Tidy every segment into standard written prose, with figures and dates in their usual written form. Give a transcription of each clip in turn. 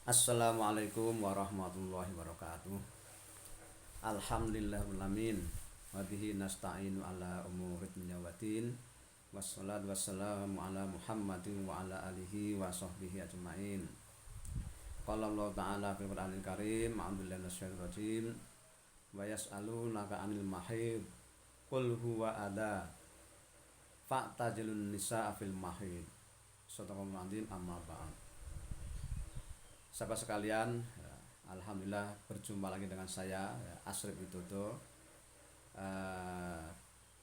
Assalamualaikum warahmatullahi wabarakatuh. Alhamdulillahirrahmanirrahim. Wa bihi nasta'inu ala umurid dunya waddin. Wassalatu wassalamu ala Muhammadin wa ala alihi wa sahbihi ajmain. Qala Allah ta'ala fil Qur'anil Karim, a'udzubillahi minasyaitonir rajim. Wa yas'alunaka 'anil mahid. Qul huwa adha. Fa'tazilun nisaa fil mahid. Shadaqallahu adzim, amma ba'd. Sahabat sekalian, alhamdulillah berjumpa lagi dengan saya Asrif Widodo.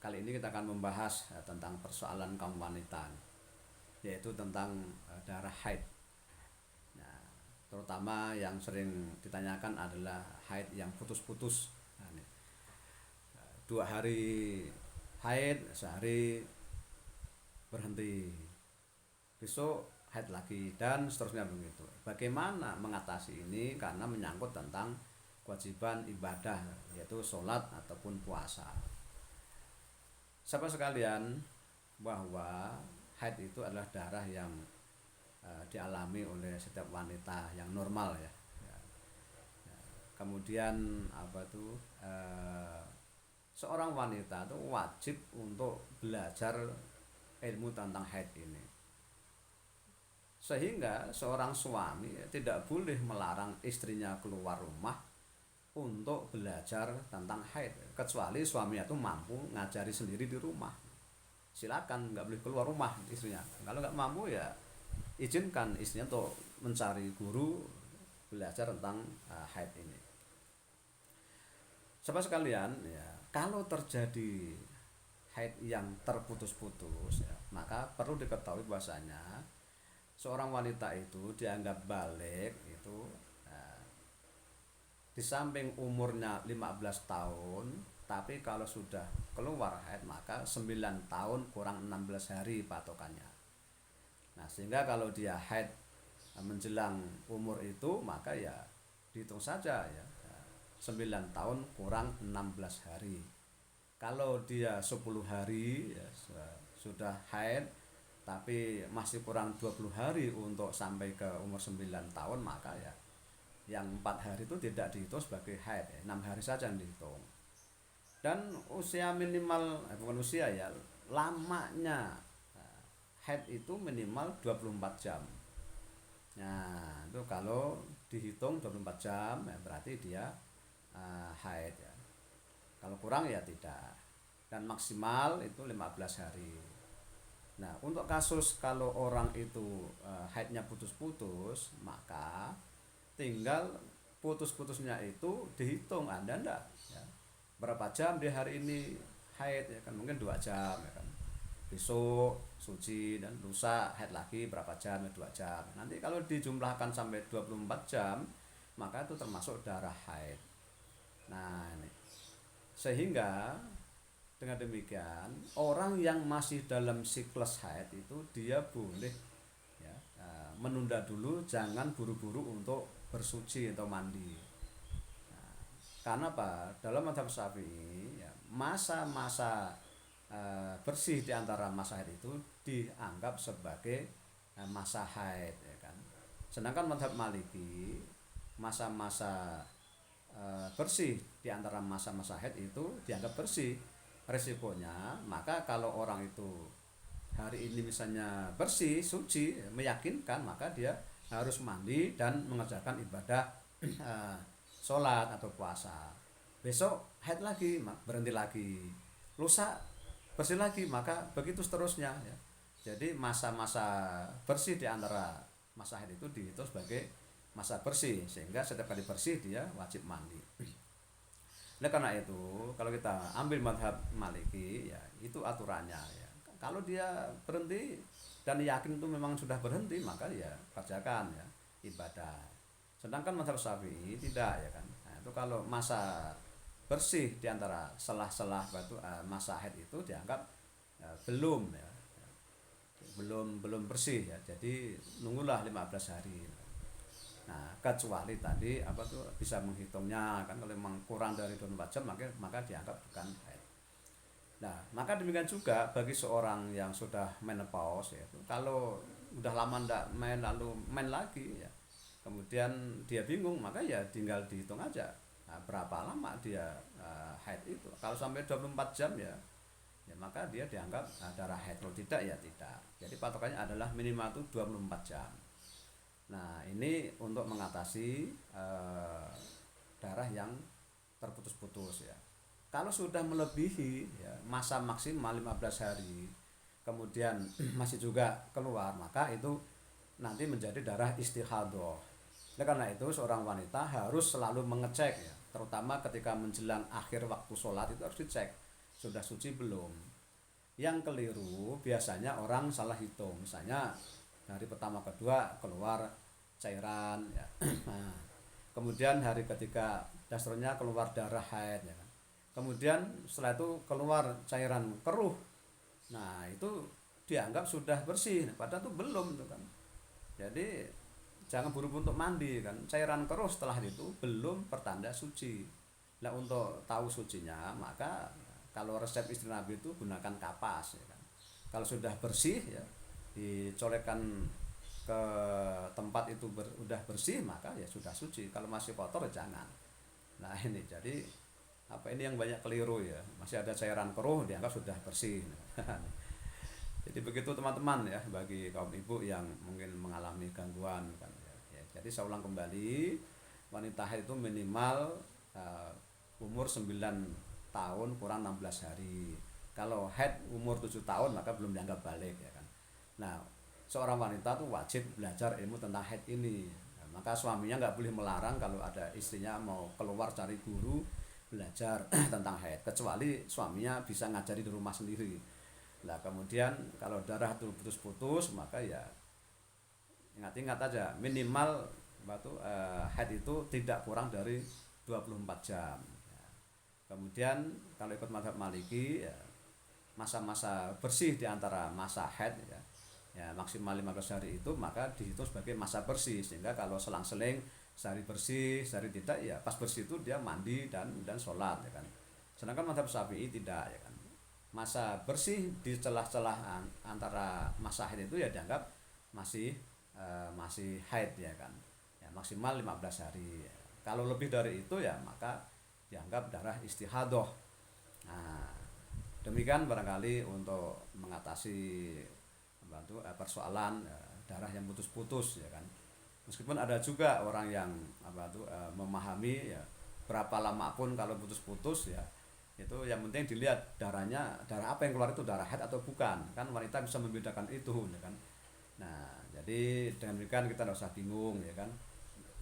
Kali ini kita akan membahas tentang persoalan kaum wanita, yaitu tentang darah haid. Nah, terutama yang sering ditanyakan adalah haid yang putus-putus. Nah, 2 hari haid, sehari berhenti, besok haid lagi, dan seterusnya begitu. Bagaimana mengatasi ini? Karena menyangkut tentang kewajiban ibadah, yaitu sholat ataupun puasa. Sahabat sekalian, bahwa haid itu adalah darah yang dialami oleh setiap wanita yang normal ya. Kemudian seorang wanita itu wajib untuk belajar ilmu tentang haid ini. Sehingga seorang suami tidak boleh melarang istrinya keluar rumah untuk belajar tentang haid, kecuali suaminya itu mampu ngajari sendiri di rumah. Silakan, nggak boleh keluar rumah istrinya. Kalau nggak mampu ya izinkan istrinya untuk mencari guru belajar tentang haid ini. Sahabat sekalian, ya, kalau terjadi haid yang terputus-putus, ya, maka perlu diketahui bahwasanya seorang wanita itu dianggap balik itu di samping umurnya 15 tahun, tapi kalau sudah keluar haid maka 9 tahun kurang 16 hari patokannya. Nah, sehingga kalau dia haid menjelang umur itu, maka ya dihitung saja ya 9 tahun kurang 16 hari. Kalau dia 10 hari ya, sudah haid tapi masih kurang 20 hari untuk sampai ke umur 9 tahun, maka ya yang 4 hari itu tidak dihitung sebagai haid, 6 hari saja yang dihitung. Dan usia minimal, bukan usia ya, lamanya haid itu minimal 24 jam. Nah, itu kalau dihitung 24 jam ya berarti dia haid ya. Kalau kurang ya tidak. Dan maksimal itu 15 hari. Nah, untuk kasus kalau orang itu haidnya putus-putus, maka tinggal putus-putusnya itu dihitung Anda enggak ya. Berapa jam di hari ini haid ya kan, mungkin 2 jam ya kan. Besok suci dan lusa haid lagi berapa jam ya 2 jam. Nanti kalau dijumlahkan sampai 24 jam, maka itu termasuk darah haid. Nah, ini sehingga dengan demikian, orang yang masih dalam siklus haid itu dia boleh ya, menunda dulu, jangan buru-buru untuk bersuci atau mandi. Nah, karena apa? Dalam mazhab Syafi'i ya, masa-masa bersih di antara masa haid itu dianggap sebagai masa haid ya kan. Sedangkan mazhab Maliki, masa-masa bersih di antara masa-masa haid itu dianggap bersih. Resikonya, maka kalau orang itu hari ini misalnya bersih, suci, meyakinkan, maka dia harus mandi dan mengerjakan ibadah sholat atau puasa. Besok haid lagi, berhenti lagi. Lusa bersih lagi, maka begitu seterusnya ya. Jadi masa-masa bersih di antara masa haid itu dihitung sebagai masa bersih, sehingga setiap kali bersih dia wajib mandi. Oleh karena itu, kalau kita ambil mazhab Maliki ya itu aturannya ya. Kalau dia berhenti dan yakin itu memang sudah berhenti, maka ya kerjakan ya ibadah. Sedangkan mazhab Syafi'i tidak ya kan. Nah, itu kalau masa bersih di antara selah-selah masa haid itu dianggap belum ya. Belum bersih ya. Jadi nunggulah 15 hari. Nah, kecuali tadi bisa menghitungnya kan, kalau memang kurang dari 24 jam maka dianggap bukan haid. Nah, maka demikian juga bagi seorang yang sudah menopause, yaitu kalau udah lama ndak main lalu main lagi ya, kemudian dia bingung, maka ya tinggal dihitung aja. Nah, berapa lama dia haid itu. Kalau sampai 24 jam ya maka dia dianggap darah haid. Kalau tidak ya tidak. Jadi patokannya adalah minimal itu 24 jam. Nah, ini untuk mengatasi darah yang terputus-putus ya. Kalau sudah melebihi ya, masa maksimal 15 hari, kemudian masih juga keluar, maka itu nanti menjadi darah istihadah. Oleh karena itu seorang wanita harus selalu mengecek ya, terutama ketika menjelang akhir waktu sholat itu harus dicek sudah suci belum. Yang keliru biasanya orang salah hitung, misalnya hari pertama kedua keluar cairan ya. Nah, kemudian hari ketiga dasarnya keluar darah haid ya kan. Kemudian setelah itu keluar cairan keruh. Nah, itu dianggap sudah bersih, padahal itu belum tuh kan. Jadi jangan buru-buru untuk mandi kan. Cairan keruh setelah itu belum pertanda suci. Nah, untuk tahu sucinya maka kalau resep istri Nabi itu gunakan kapas ya kan. Kalau sudah bersih ya dicolekkan ke tempat itu udah bersih maka ya sudah suci. Kalau masih kotor ya jangan. Nah, ini jadi apa ini yang banyak keliru ya. Masih ada cairan keruh dianggap sudah bersih. Jadi begitu teman-teman ya, bagi kaum ibu yang mungkin mengalami gangguan kan ya. Jadi saya ulang kembali, wanita haid itu minimal umur 9 tahun kurang 16 hari. Kalau haid umur 7 tahun maka belum dianggap balik ya kan. Nah, seorang wanita tuh wajib belajar ilmu tentang haid ini. Nah, maka suaminya nggak boleh melarang kalau ada istrinya mau keluar cari guru belajar tentang haid, kecuali suaminya bisa ngajari di rumah sendiri. Nah, kemudian kalau darah itu putus-putus maka ya ingat-ingat aja minimal haid itu tidak kurang dari 24 jam. Ya. Kemudian kalau ikut mazhab Maliki ya, masa-masa bersih di antara masa haid ya maksimal 15 hari itu maka dihitung sebagai masa bersih, sehingga kalau selang-seling sehari bersih, sehari tidak ya pas bersih itu dia mandi dan sholat ya kan. Sedangkan mazhab Syafi'i tidak ya kan. Masa bersih di celah-celah antara masa haid itu ya dianggap masih haid ya kan. Ya, maksimal 15 hari. Ya. Kalau lebih dari itu ya maka dianggap darah istihadah. Nah, demikian barangkali untuk mengatasi persoalan darah yang putus-putus ya kan. Meskipun ada juga orang yang memahami ya berapa lama pun kalau putus-putus ya itu yang penting dilihat darah apa yang keluar itu darah haid atau bukan, kan wanita bisa membedakan itu ya kan. Nah, jadi dengan demikian kita tidak usah bingung ya kan.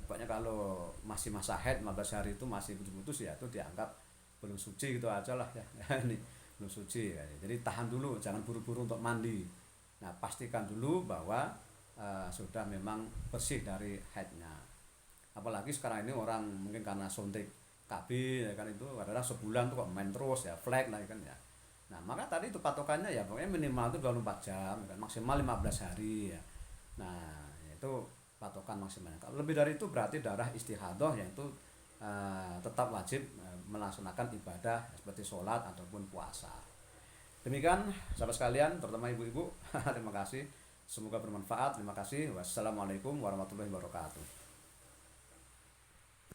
Pokoknya kalau masih masa haid 15 hari itu masih putus-putus ya itu dianggap belum suci gitu aja lah ya. Ini belum suci ya. Jadi tahan dulu, jangan buru-buru untuk mandi. Nah, pastikan dulu bahwa sudah memang bersih dari haidnya. Apalagi sekarang ini orang mungkin karena suntik KB ya kan, itu kadang-kadang sebulan tuh kok main terus ya, flag lah kan ya. Nah, maka tadi itu patokannya ya pokoknya minimal itu 24 jam kan, maksimal 15 hari ya. Nah, itu patokan maksimalnya. Kalau lebih dari itu berarti darah istihadah, yaitu tetap wajib melaksanakan ibadah seperti sholat ataupun puasa. Demikian sahabat sekalian, terutama ibu-ibu. Terima kasih. Semoga bermanfaat. Terima kasih. Wassalamualaikum warahmatullahi wabarakatuh.